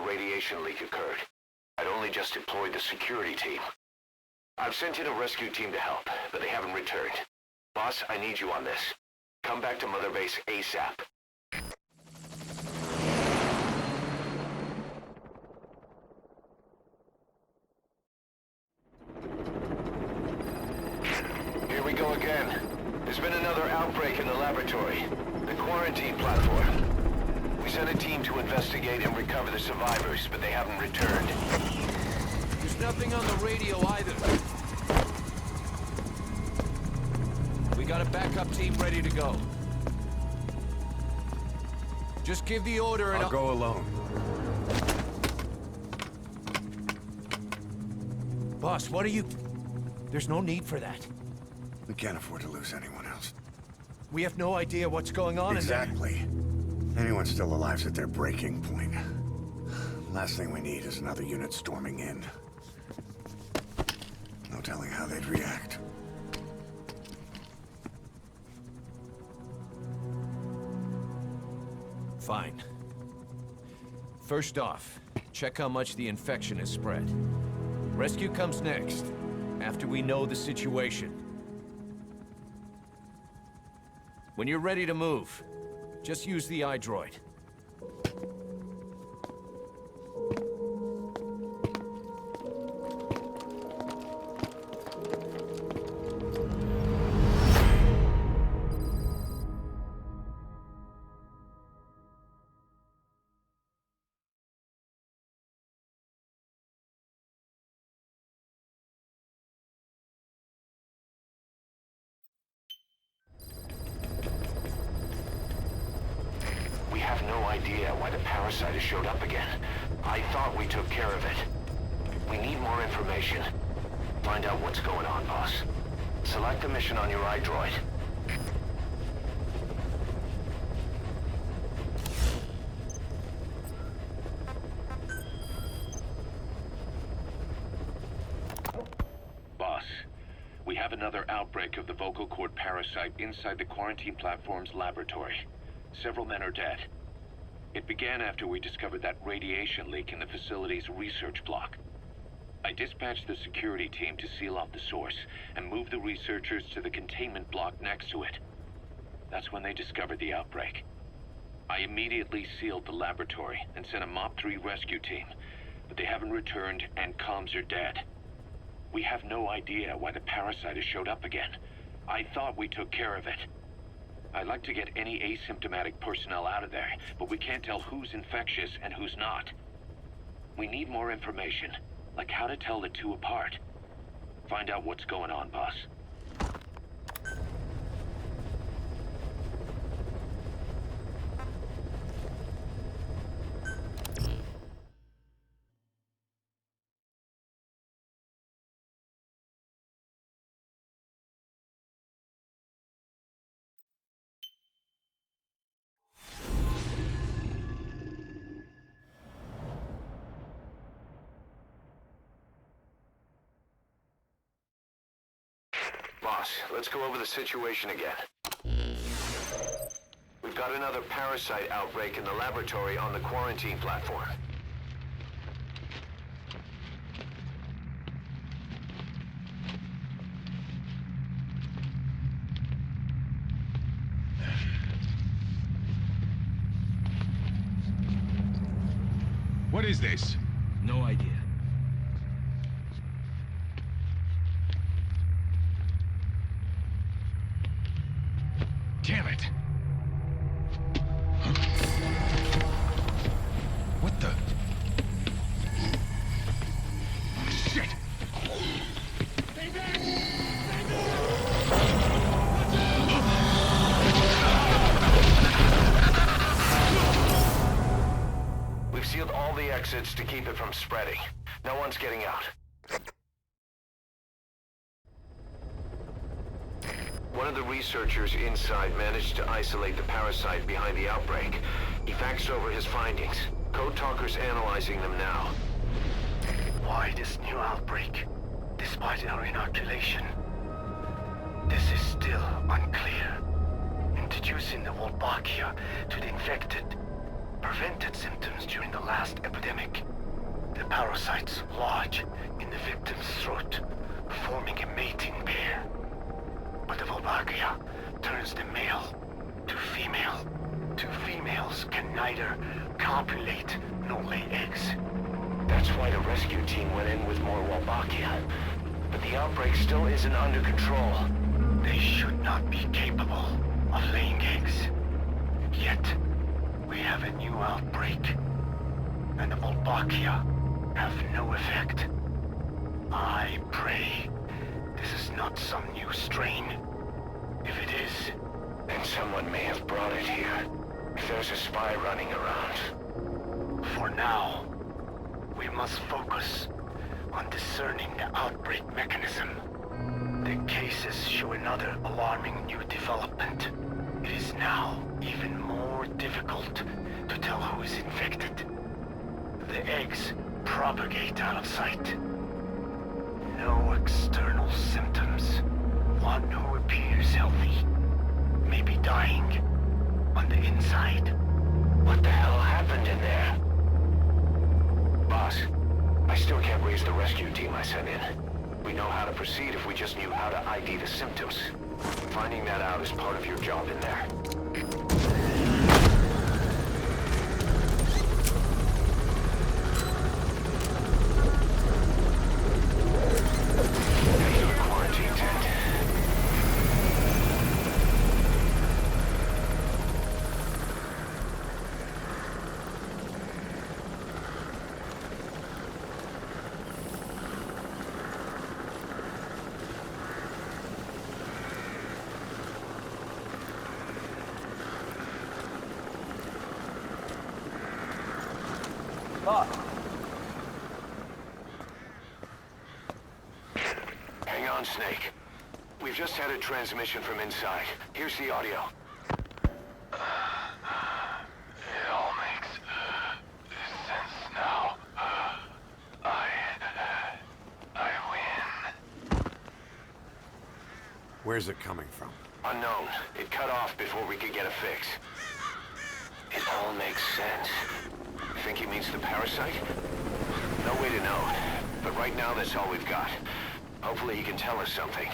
radiation leak occurred. I'd only just deployed the security team. I've sent in a rescue team to help, but they haven't returned. Boss, I need you on this. Come back to Mother Base ASAP. Here we go again. There's been another outbreak in the laboratory. The quarantine platform. We sent a team to investigate and recover the survivors, but they haven't returned. There's nothing on the radio either. We got a backup team ready to go. Just give the order and I'll go alone. Boss, what are you... There's no need for that. We can't afford to lose anyone else. We have no idea what's going on Exactly. Anyone still alive's at their breaking point. Last thing we need is another unit storming in. No telling how they'd react. Fine. First off, check how much the infection has spread. Rescue comes next, after we know the situation. When you're ready to move, just use the iDroid. We have no idea why the parasite has showed up again. I thought we took care of it. We need more information. Find out what's going on, boss. Select the mission on your iDroid. Boss, we have another outbreak of the vocal cord parasite inside the quarantine platform's laboratory. Several men are dead. It began after we discovered that radiation leak in the facility's research block. I dispatched the security team to seal off the source and move the researchers to the containment block next to it. That's when they discovered the outbreak. I immediately sealed the laboratory and sent a MOP-3 rescue team, but they haven't returned and comms are dead. We have no idea why the parasite has showed up again. I thought we took care of it. I'd like to get any asymptomatic personnel out of there, but we can't tell who's infectious and who's not. We need more information, like how to tell the two apart. Find out what's going on, boss. Boss, let's go over the situation again. We've got another parasite outbreak in the laboratory on the quarantine platform. What is this? No idea. Damn it! Huh? What the? Shit! Stay back! Stay We've sealed all the exits to keep it from spreading. No one's getting out. One of the researchers inside managed to isolate the parasite behind the outbreak. He faxed over his findings. Code Talker's analyzing them now. Why this new outbreak, despite our inoculation? This is still unclear. Introducing the Wolbachia to the infected prevented symptoms during the last epidemic. The parasites lodge in the victim's throat, forming a mating pair. But the Volvagia turns the male to female. Two females can neither copulate nor lay eggs. That's why the rescue team went in with more Wolbachia. But the outbreak still isn't under control. They should not be capable of laying eggs. Yet, we have a new outbreak. And the Wolbachia have no effect. I pray this is not some new strain. If it is, then someone may have brought it here. If there's a spy running around. For now, we must focus on discerning the outbreak mechanism. The cases show another alarming new development. It is now even more difficult to tell who is infected. The eggs propagate out of sight. No external symptoms. One who appears healthy may be dying on the inside. What the hell happened in there? Boss, I still can't raise the rescue team I sent in. We know how to proceed if we just knew how to ID the symptoms. Finding that out is part of your job in there. Here's the quarantine tent. Hang on, Snake. We've just had a transmission from inside. Here's the audio. It all makes sense now. I win. Where's it coming from? Unknown. It cut off before we could get a fix. It all makes sense. Think he means the parasite? No way to know. But right now, that's all we've got. Hopefully he can tell us something.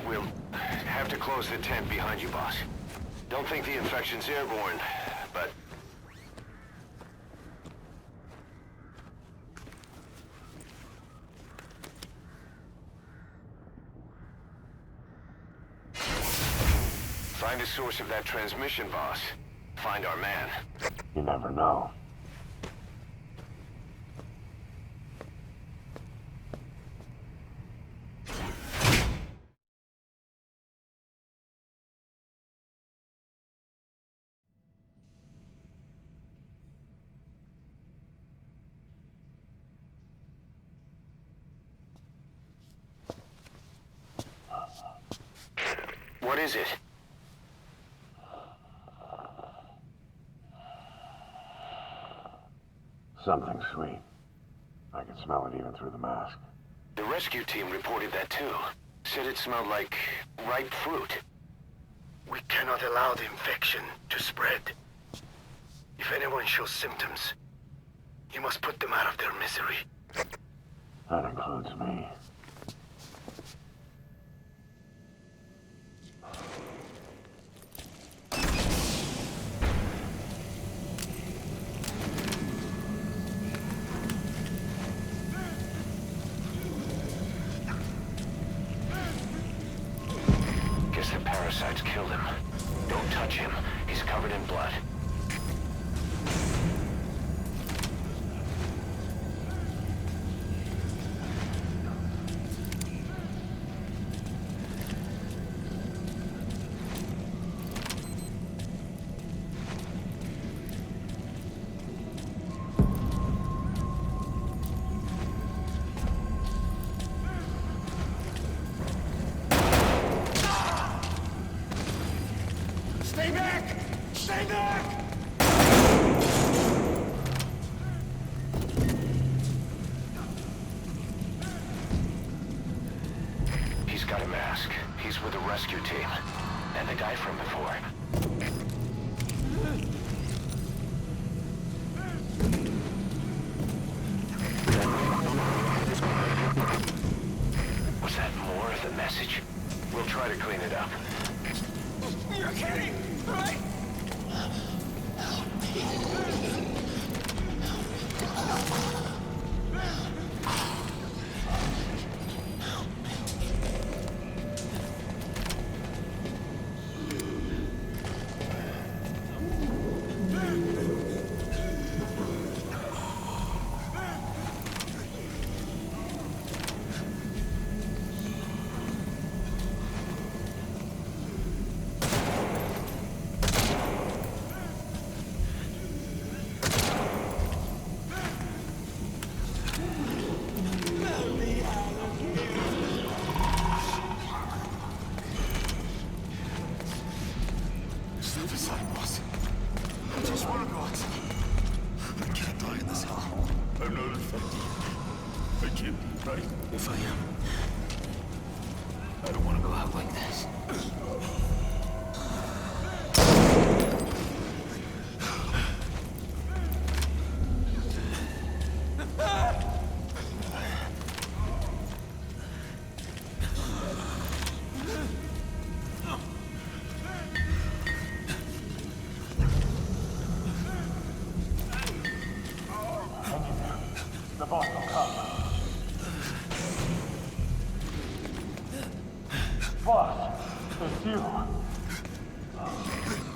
We'll have to close the tent behind you, boss. Don't think the infection's airborne, but... Find the source of that transmission, boss. Find our man. You never know. What is it? Something sweet. I can smell it even through the mask. The rescue team reported that too. Said it smelled like ripe fruit. We cannot allow the infection to spread. If anyone shows symptoms, you must put them out of their misery. That includes me. Guess the parasites killed him. Don't touch him. He's covered in blood. Stay back! Stay back! He's got a mask. He's with the rescue team. And the guy from before. guilty, right? If I am, I don't want to go out like this. The boss will come. Boss, it's you.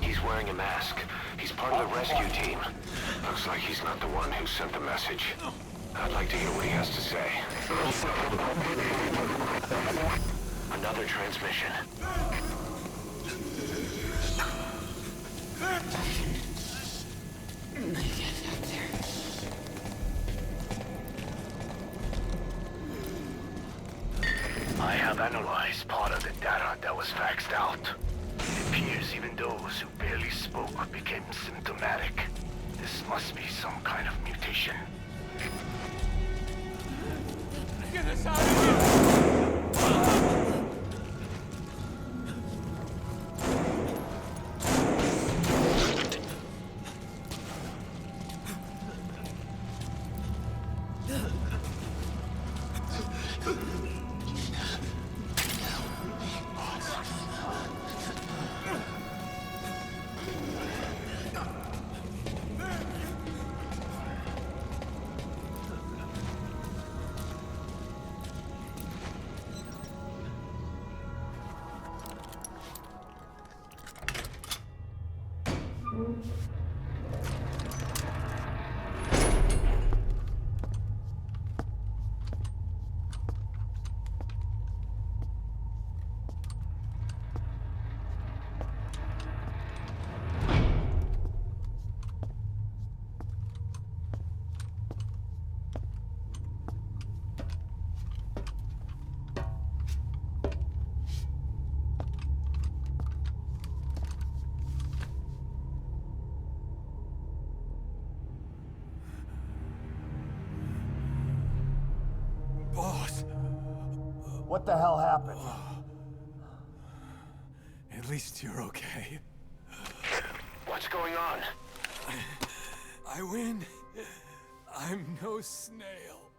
He's wearing a mask. He's part of the rescue team. Looks like he's not the one who sent the message. I'd like to hear what he has to say. Another transmission. I have analyzed part of the data that was faxed out. It appears even those who barely spoke became symptomatic. This must be some kind of mutation. Get us out of here! Boss, What the hell happened? at least you're okay. What's going on? I win. I'm no snail.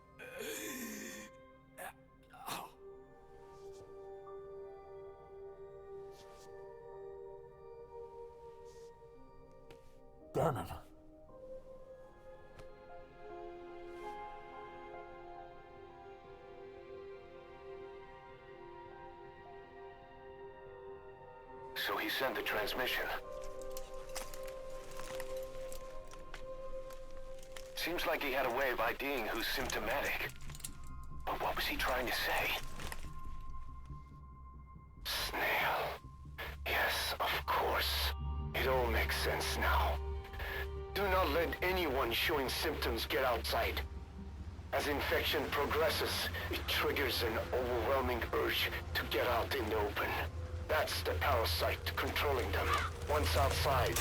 Damn it. So he sent the transmission. Seems like he had a way of IDing who's symptomatic. But what was he trying to say? Snail. Yes, of course. It all makes sense now. Do not let anyone showing symptoms get outside. As infection progresses, it triggers an overwhelming urge to get out in the open. That's the parasite controlling them. Once outside,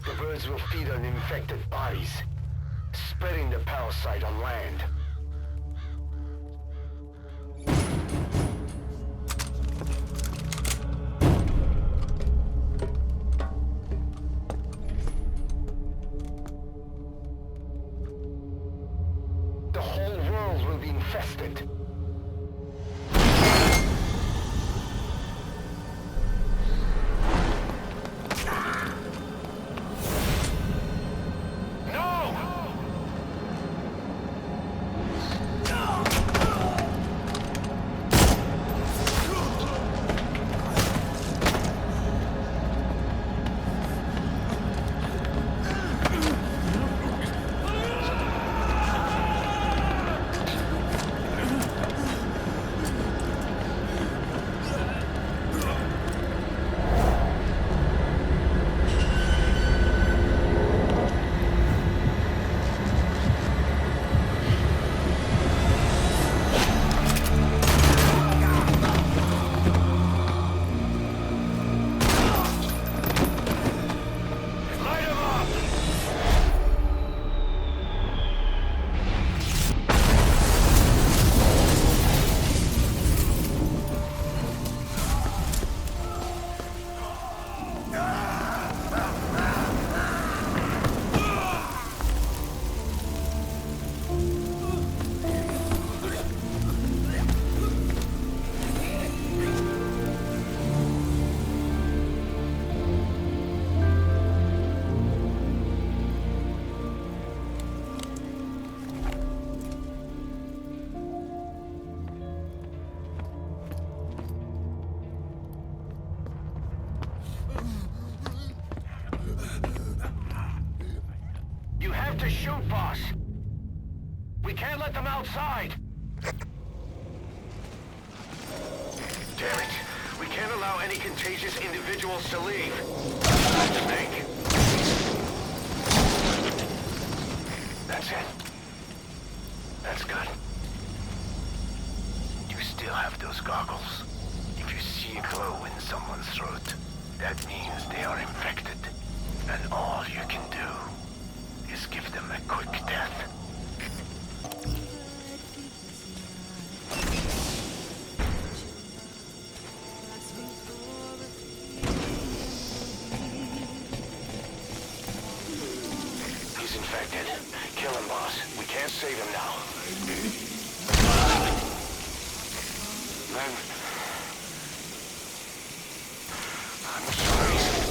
the birds will feed on infected bodies, spreading the parasite on land. The whole world will be infested. Shoot, boss! We can't let them outside! Damn it! We can't allow any contagious individuals to leave. Snake. That's it. That's good. You still have those goggles. If you see a glow in someone's throat, that means they are infected. And all you can do is give them a quick death. He's infected. Kill him, boss. We can't save him now. Man. I'm sorry.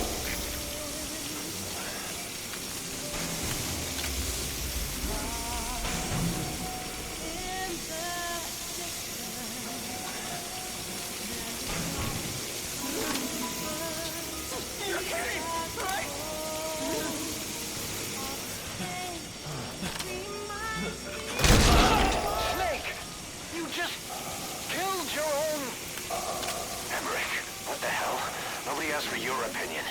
You're kidding, right? Snake! You just killed your own... Emmerich, what the hell? Nobody asked for your opinion.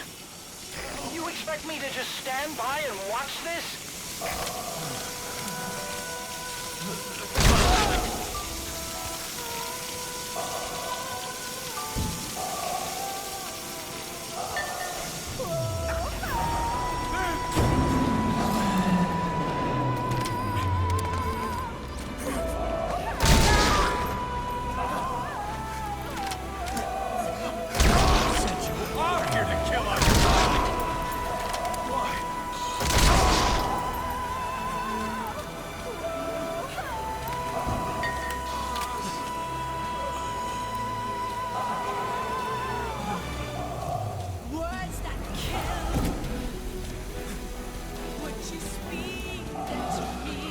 You expect me to just stand by and watch this? Words that kill. Would you speak to me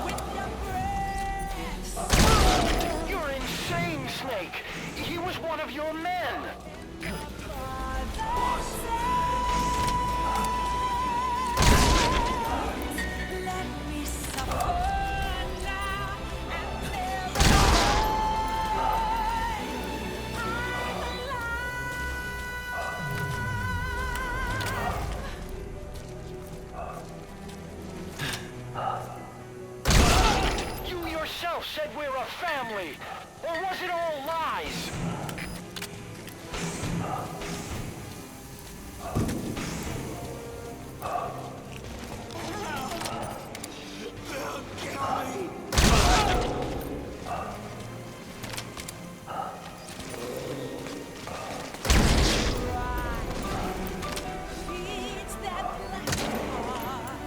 with your breath? You're insane, Snake! He was one of your men! Let me suffer now and live You yourself said we're a family! Or was it all lies? feeds that black heart.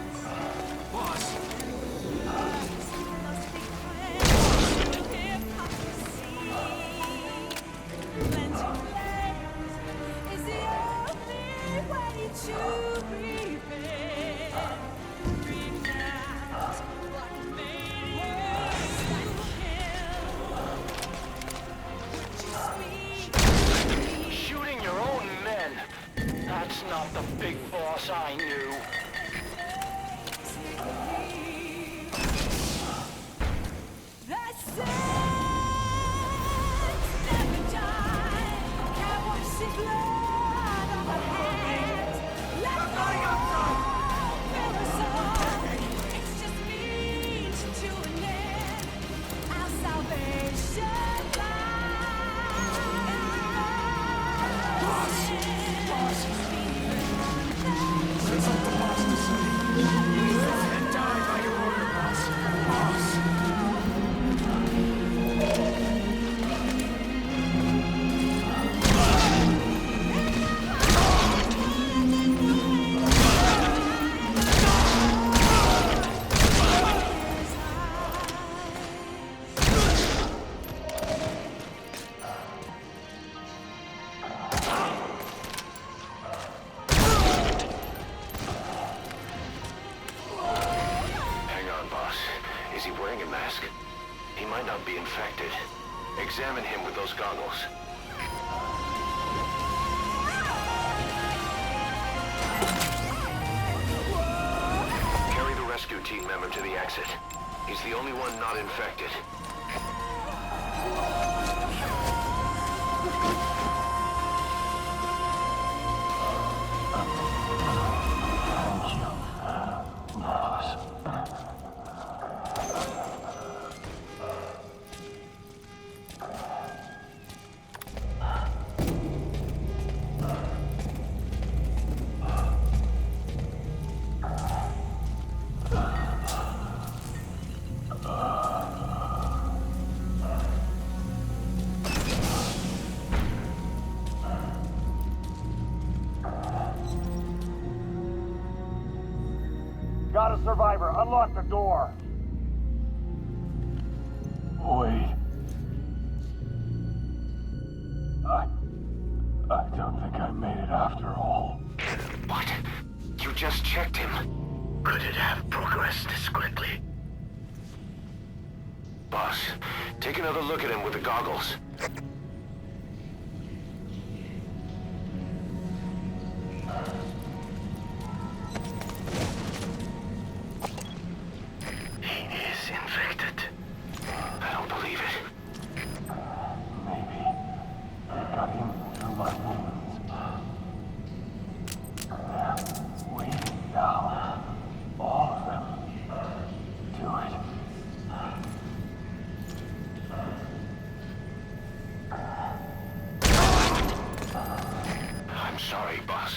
Boss! Must be cleansed of hypocrisy. Cleansing flames is the only way to prevent. Renounce what made you kill. Would you speak? Shooting your own men? That's not the big boss I knew. The saints never die. Can't wash the blood on our hands. Let go. Fill us all. It's just means to an end. Our salvation And die by your order, boss! Boss! Hang on, boss. Is he wearing a mask? He might not be infected. Examine him with those goggles. Carry the rescue team member to the exit. He's the only one not infected. Got a survivor. Unlock the door. Wait. I don't think I made it after all. What? You just checked him. Could it have progressed this quickly? Boss, take another look at him with the goggles. He is infected. I don't believe it. Maybe I got in through my wounds. They're waiting now. All of them. Do it. I'm sorry, boss.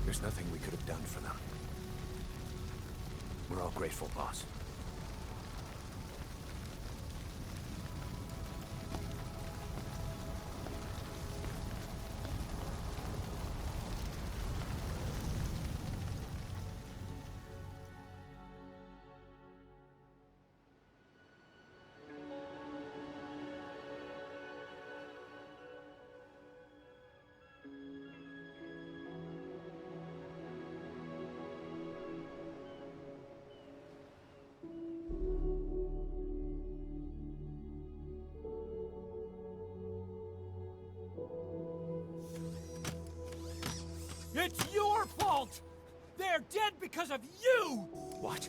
There's nothing we could have done for them. We're all grateful, boss. It's your fault! They're dead because of you! What?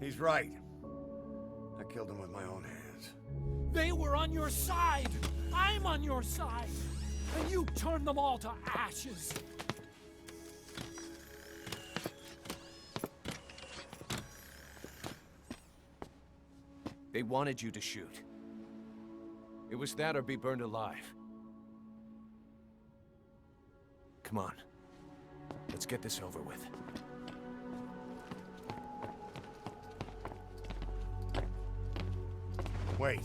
He's right. I killed him with my own hands. They were on your side! I'm on your side! And you turned them all to ashes! They wanted you to shoot. It was that or be burned alive. Come on. Let's get this over with. Wait.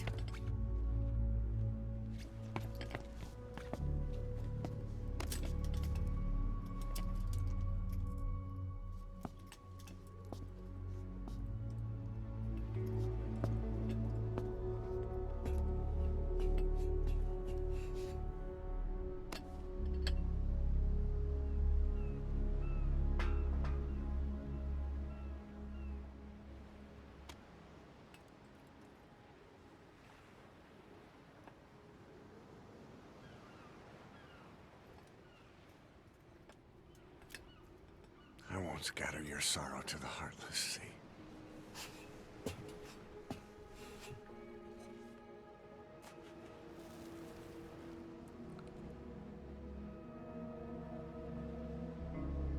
I won't scatter your sorrow to the heartless sea.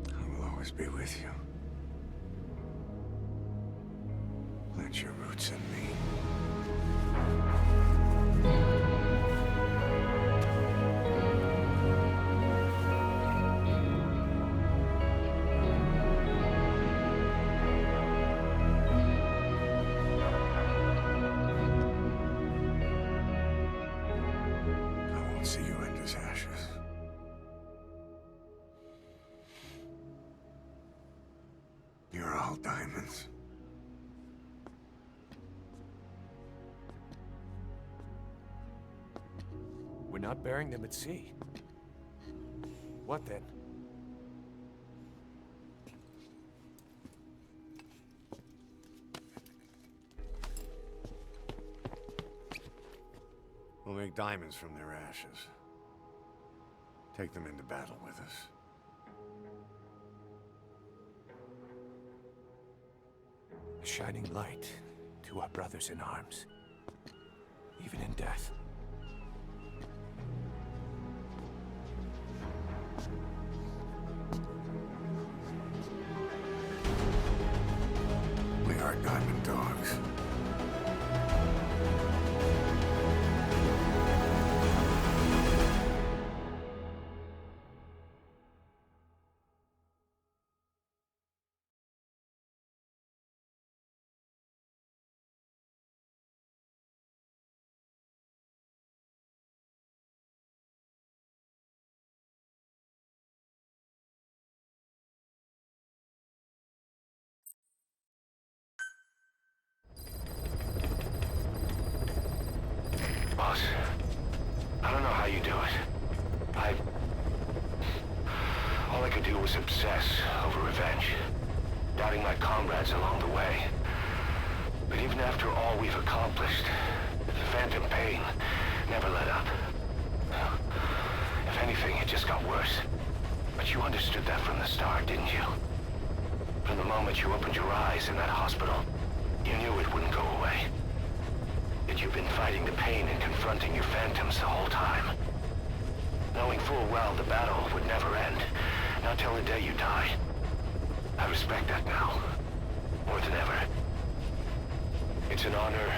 I will always be with you. Plant your roots in me. See you end as ashes. You're all diamonds. We're not burying them at sea. What then? We'll make diamonds from their ashes. Take them into battle with us. A shining light to our brothers in arms, even in death. We are diamond dogs. Boss, I don't know how you do it. All I could do was obsess over revenge, doubting my comrades along the way. But even after all we've accomplished, the phantom pain never let up. If anything, it just got worse. But you understood that from the start, didn't you? From the moment you opened your eyes in that hospital, you knew it wouldn't go away. That you've been fighting the pain and confronting your phantoms the whole time. Knowing full well the battle would never end, not till the day you die. I respect that now, more than ever. It's an honor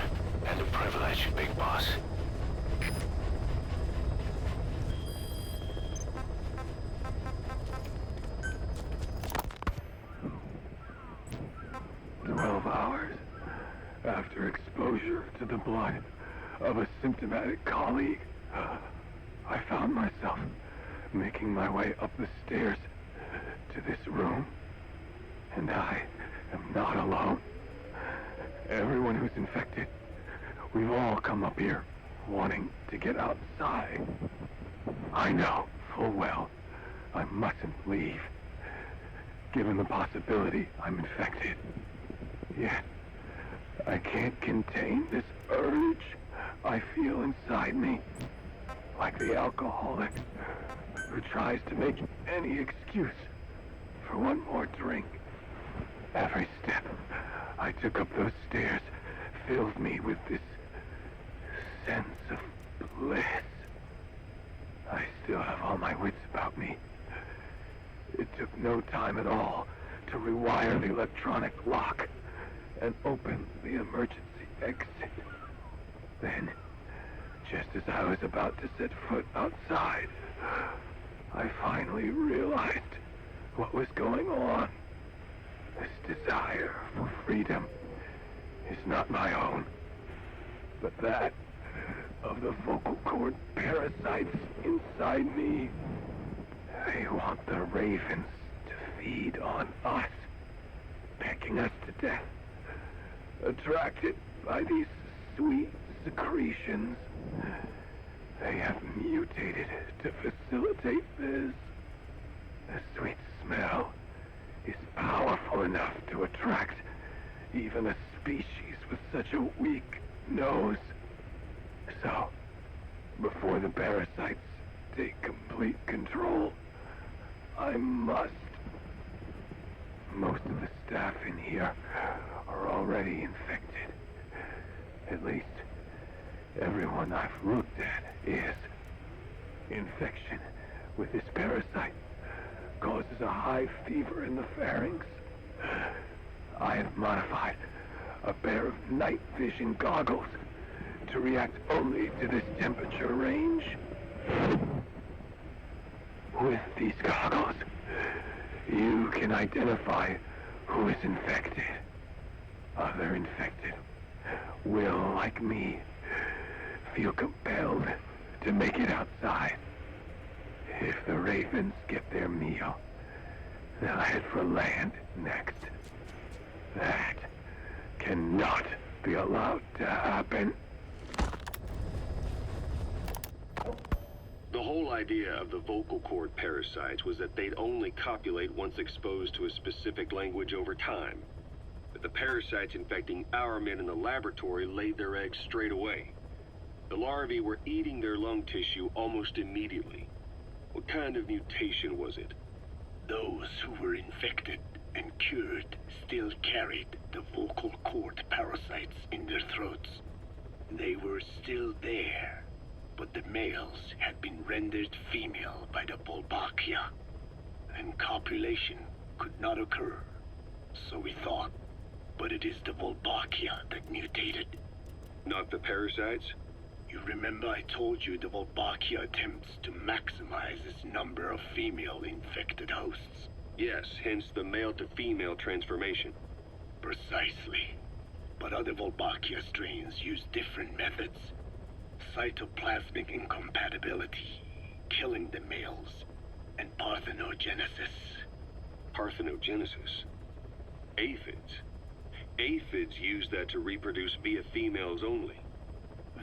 and a privilege, Big Boss. After exposure to the blood of a symptomatic colleague, I found myself making my way up the stairs to this room. And I am not alone. Everyone who's infected, we've all come up here wanting to get outside. I know full well I mustn't leave, given the possibility I'm infected. Yet, I can't contain this urge I feel inside me, like the alcoholic who tries to make any excuse for one more drink. Every step I took up those stairs filled me with this sense of bliss. I still have all my wits about me. It took no time at all to rewire the electronic lock and open the emergency exit. Then, just as I was about to set foot outside, I finally realized what was going on. This desire for freedom is not my own, but that of the vocal cord parasites inside me. They want the ravens to feed on us, pecking us to death, attracted by these sweet secretions. They have mutated to facilitate this. The sweet smell is powerful enough to attract even a species with such a weak nose. So, before the parasites take complete control, I must. Most of the staff in here are already infected. At least, everyone I've looked at is. Infection with this parasite causes a high fever in the pharynx. I have modified a pair of night vision goggles to react only to this temperature range. With these goggles, you can identify who is infected. Other infected will, like me, feel compelled to make it outside. If the ravens get their meal, they'll head for land next. That cannot be allowed to happen. The whole idea of the vocal cord parasites was that they'd only copulate once exposed to a specific language over time. But the parasites infecting our men in the laboratory laid their eggs straight away. The larvae were eating their lung tissue almost immediately. What kind of mutation was it? Those who were infected and cured still carried the vocal cord parasites in their throats. They were still there, but the males had been rendered female by the Wolbachia, and copulation could not occur. So we thought, but it is the Wolbachia that mutated. Not the parasites? You remember I told you the Wolbachia attempts to maximize its number of female infected hosts? Yes, hence the male-to-female transformation. Precisely. But other Wolbachia strains use different methods. Cytoplasmic incompatibility, killing the males, and parthenogenesis. Parthenogenesis? Aphids? Aphids use that to reproduce via females only.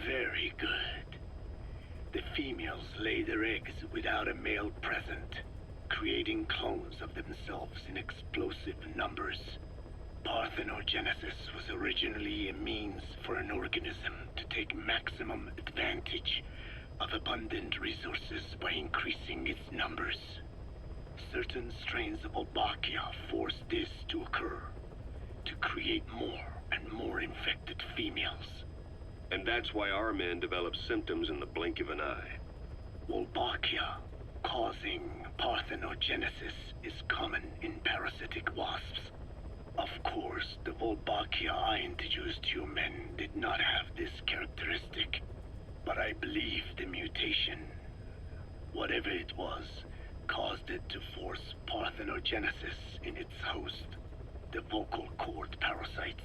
Very good. The females lay their eggs without a male present, creating clones of themselves in explosive numbers. Parthenogenesis was originally a means for an organism to take maximum advantage of abundant resources by increasing its numbers. Certain strains of Wolbachia force this to occur, to create more and more infected females. And that's why our men develop symptoms in the blink of an eye. Wolbachia causing parthenogenesis is common in parasitic wasps. Of course, the Wolbachia I introduced to you men did not have this characteristic, but I believe the mutation, whatever it was, caused it to force parthenogenesis in its host, the vocal cord parasites.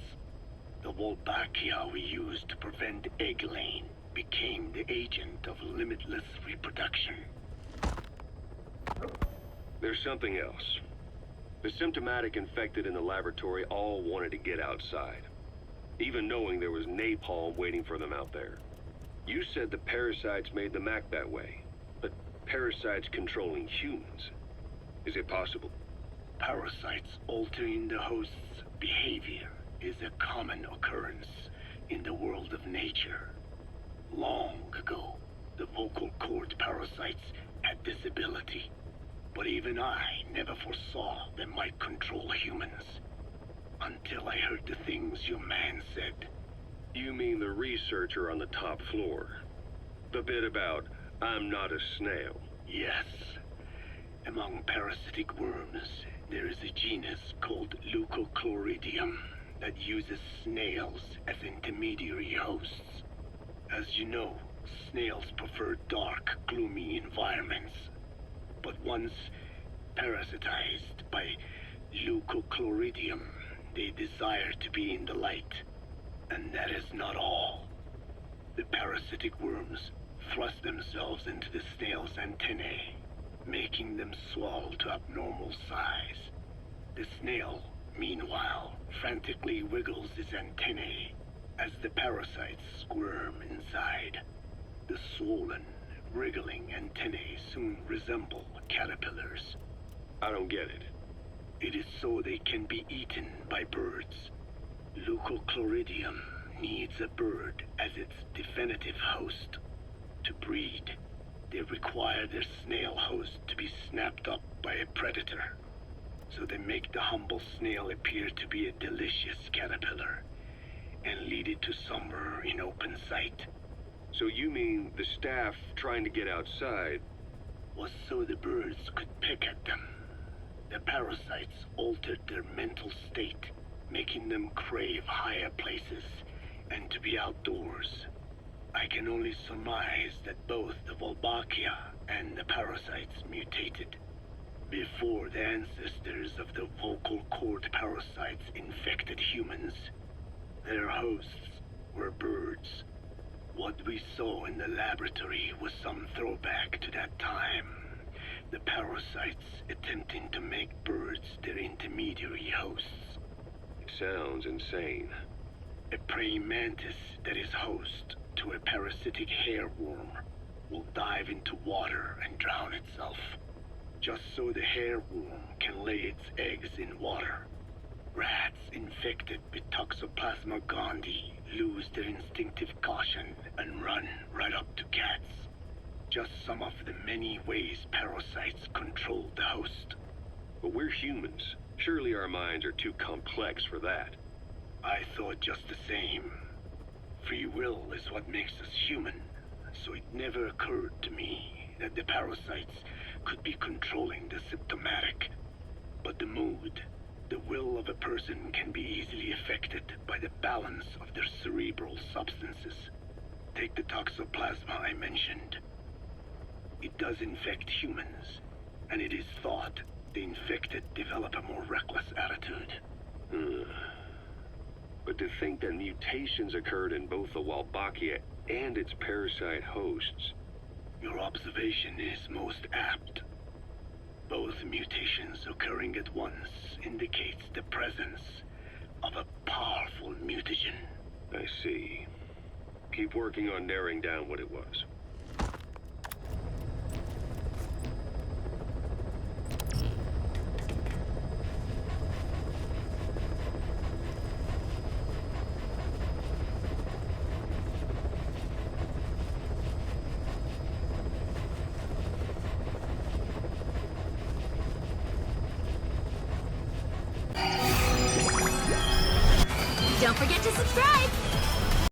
The Wolbachia we used to prevent egg laying became the agent of limitless reproduction. There's something else. The symptomatic infected in the laboratory all wanted to get outside, even knowing there was napalm waiting for them out there. You said the parasites made them act that way, but parasites controlling humans. Is it possible? Parasites altering the host's behavior is a common occurrence in the world of nature. Long ago, the vocal cord parasites had had this ability, but even I never foresaw they might control humans. Until I heard the things your man said. You mean the researcher on the top floor? The bit about, I'm not a snail. Yes. Among parasitic worms, there is a genus called Leucochloridium that uses snails as intermediary hosts. As you know, snails prefer dark, gloomy environments. But once parasitized by Leucochloridium, they desire to be in the light. And that is not all. The parasitic worms thrust themselves into the snail's antennae, making them swell to abnormal size. The snail, meanwhile, frantically wiggles its antennae as the parasites squirm inside. The swollen, wriggling antennae soon resemble caterpillars. I don't get it. It is so they can be eaten by birds. Leucochloridium needs a bird as its definitive host. To breed, they require their snail host to be snapped up by a predator. So they make the humble snail appear to be a delicious caterpillar and lead it to somewhere in open sight. So you mean the staff trying to get outside Was so the birds could pick at them. The parasites altered their mental state, making them crave higher places and to be outdoors. I can only surmise that both the Volbachia and the parasites mutated before the ancestors of the vocal cord parasites infected humans. Their hosts were birds. What we saw in the laboratory was some throwback to that time. The parasites attempting to make birds their intermediary hosts. It sounds insane. A praying mantis that is host to a parasitic hairworm will dive into water and drown itself, just so the hairworm can lay its eggs in water. Rats infected with Toxoplasma gondii lose their instinctive caution and run right up to cats. Just some of the many ways parasites control the host. But we're humans. Surely our minds are too complex for that. I thought just the same. Free will is what makes us human, so it never occurred to me that the parasites could be controlling the symptomatic. But the mood, the will of a person can be easily affected by the balance of their cerebral substances. Take the toxoplasma I mentioned. It does infect humans, and it is thought the infected develop a more reckless attitude. But to think that mutations occurred in both the Wolbachia and its parasite hosts. Your observation is most apt. Both mutations occurring at once indicates the presence of a powerful mutagen. I see. Keep working on narrowing down what it was. Don't forget to subscribe!